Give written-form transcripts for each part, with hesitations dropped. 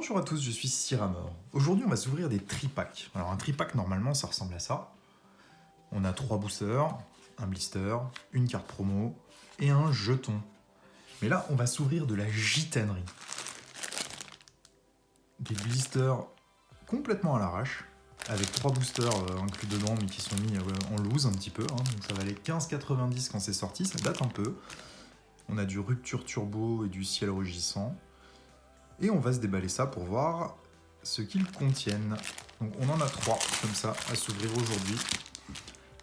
Bonjour à tous, je suis Cyramor. Aujourd'hui, on va s'ouvrir des tripacks. Alors, un tripack, normalement, ça ressemble à ça. On a 3 boosters, un blister, une carte promo et un jeton. Mais là, on va s'ouvrir de la gitainerie. Des blisters complètement à l'arrache, avec 3 boosters inclus dedans, mais qui sont mis en loose un petit peu. Donc ça valait 15,90 quand c'est sorti, ça date un peu. On a du Rupture Turbo et du Ciel Rugissant. Et on va se déballer ça pour voir ce qu'ils contiennent. Donc on en a 3 comme ça à s'ouvrir aujourd'hui,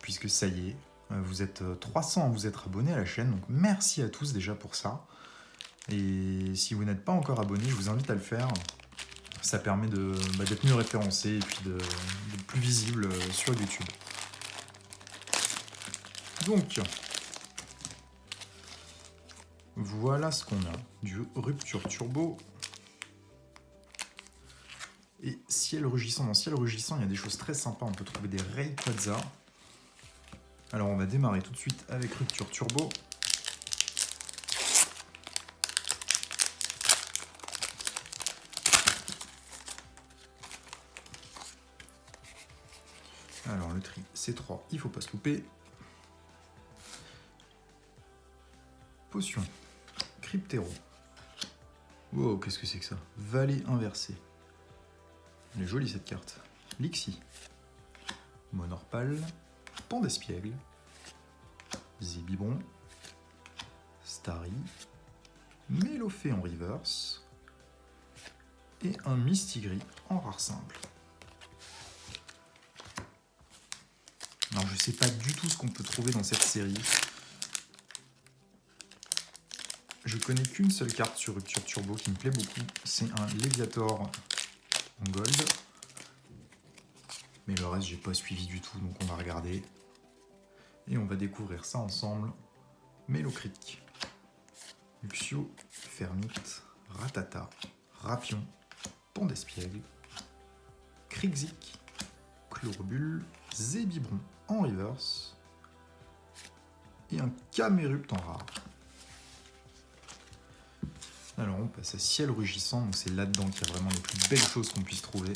puisque ça y est, vous êtes 300 à vous être abonnés à la chaîne, donc merci à tous déjà pour ça. Et si vous n'êtes pas encore abonné, je vous invite à le faire. Ça permet d'être mieux référencé et puis d'être plus visible sur YouTube. Donc, voilà ce qu'on a. Du Rupture Turbo. Et Ciel Rugissant. Dans Ciel Rugissant, il y a des choses très sympas. On peut trouver des Rayquaza. Alors, on va démarrer tout de suite avec Rupture Turbo. Alors, le tri, c'est 3. Il ne faut pas se louper. Potion. Cryptero. Wow, qu'est-ce que c'est que ça? Vallée inversée. Elle est jolie cette carte. Lixie. Monorpal. Pan d'Espiègle. Zébibron. Starry. Mélofée en reverse. Et un Mistigris en rare simple. Alors je sais pas du tout ce qu'on peut trouver dans cette série. Je connais qu'une seule carte sur Rupture Turbo qui me plaît beaucoup. C'est un Léviator en gold. Mais le reste, j'ai pas suivi du tout, donc on va regarder. Et on va découvrir ça ensemble. Mélocric, Luxio, Fermite, Ratata, Rapion, Pan d'Espiègle, Krixik, Chlorobule, Zébibron en reverse et un Camerupt en rare. Alors on passe à Ciel Rugissant, donc c'est là-dedans qu'il y a vraiment les plus belles choses qu'on puisse trouver.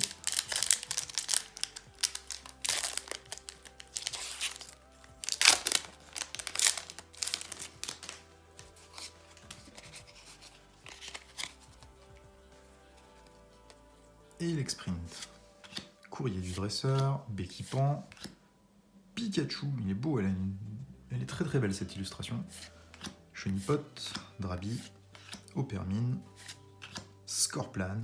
Et l'Exprint. Courrier du dresseur, Béquipan, Pikachu, il est beau, elle est très très belle cette illustration. Chenipot, Drabi, Opermine, Scorplan,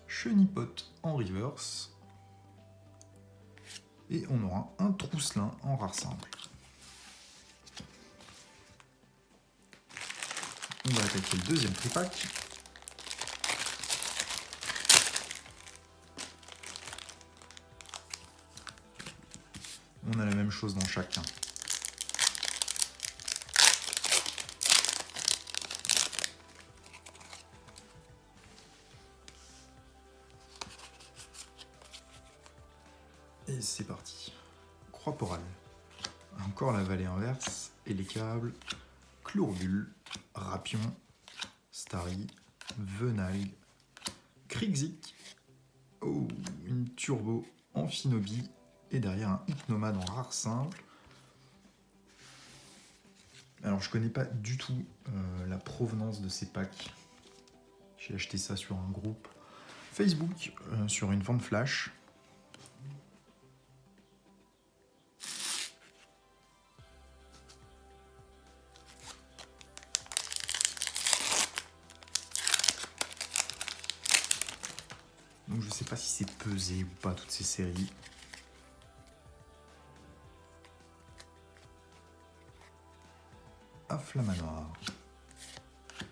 Chenipot en reverse, et on aura un Trousselin en rare simple. On va attaquer le deuxième tripack. On a la même chose dans chacun. Et c'est parti. Croix-Porale. Encore la vallée inverse. Et les câbles. Chlorobule. Rapion. Starry. Venalgue. Krixik. Oh, une Turbo. Amphinobie. Et derrière un Hypnomade en rare simple. Alors je connais pas du tout la provenance de ces packs. J'ai acheté ça sur un groupe Facebook, sur une vente flash. Donc je sais pas si c'est pesé ou pas toutes ces séries. Afflamanoir,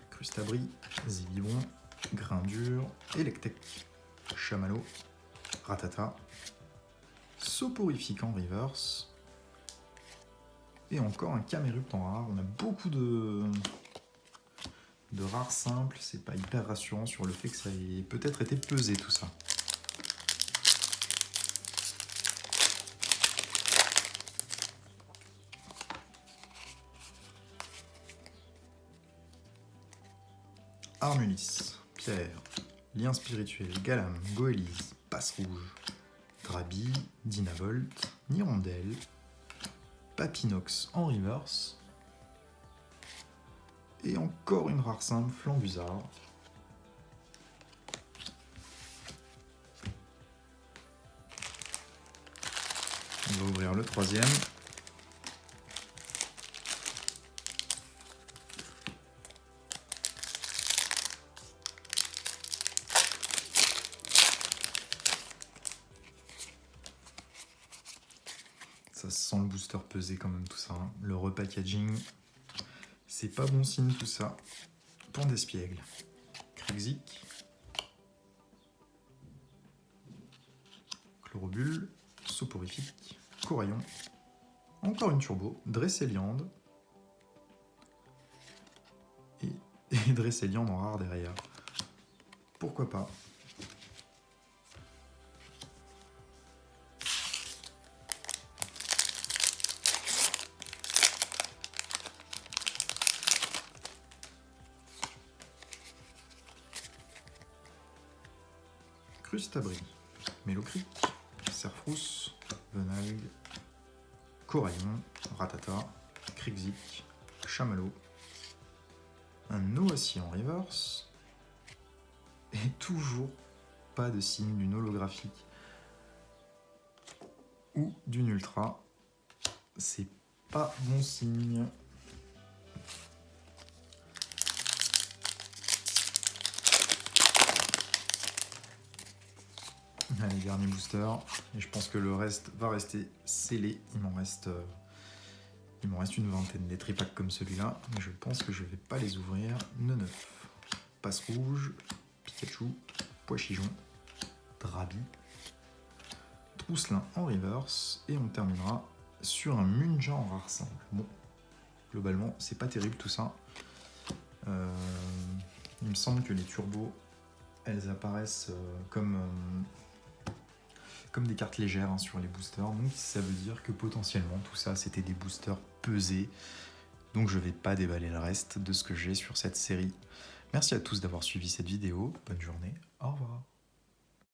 Crustabri, Zébibron, Grindure, Electek, Chamallow, Ratata, Soporifique en reverse, et encore un Camerupt en rare. On a beaucoup de rares simples, c'est pas hyper rassurant sur le fait que ça ait peut-être été pesé tout ça. Armulis, Pierre, Lien spirituel, Galam, Goélise, Passe rouge, Drabi, Dynavolt, Nirondelle, Papinox en reverse, et encore une rare simple, Flambusard. On va ouvrir le troisième. Ça sent le booster pesé quand même tout ça. Hein. Le repackaging, c'est pas bon signe tout ça. Pont d'espiègle, Krixik, Chlorobule, Soporifique, Coraillon, encore une turbo, Dresseliande et Dresseliande en rare derrière. Pourquoi pas? Crustabri, Mélocric, Serfrousse, Venalgue, Coraillon, Ratata, Krixik, Chamallow, un Noacie en reverse, et toujours pas de signe d'une holographique ou d'une ultra. C'est pas bon signe. Allez, dernier booster. Et je pense que le reste va rester scellé. Il m'en reste une vingtaine des tripacks comme celui-là. Mais je pense que je vais pas les ouvrir. Neuf. Passe rouge. Pikachu. Poichijon. Drabi. Trousselin en reverse. Et on terminera sur un Munja en rare simple. Bon, globalement, c'est pas terrible tout ça. Il me semble que les turbos, elles apparaissent comme des cartes légères hein, sur les boosters, donc ça veut dire que potentiellement tout ça c'était des boosters pesés, donc je vais pas déballer le reste de ce que j'ai sur cette série. Merci à tous d'avoir suivi cette vidéo, bonne journée, au revoir.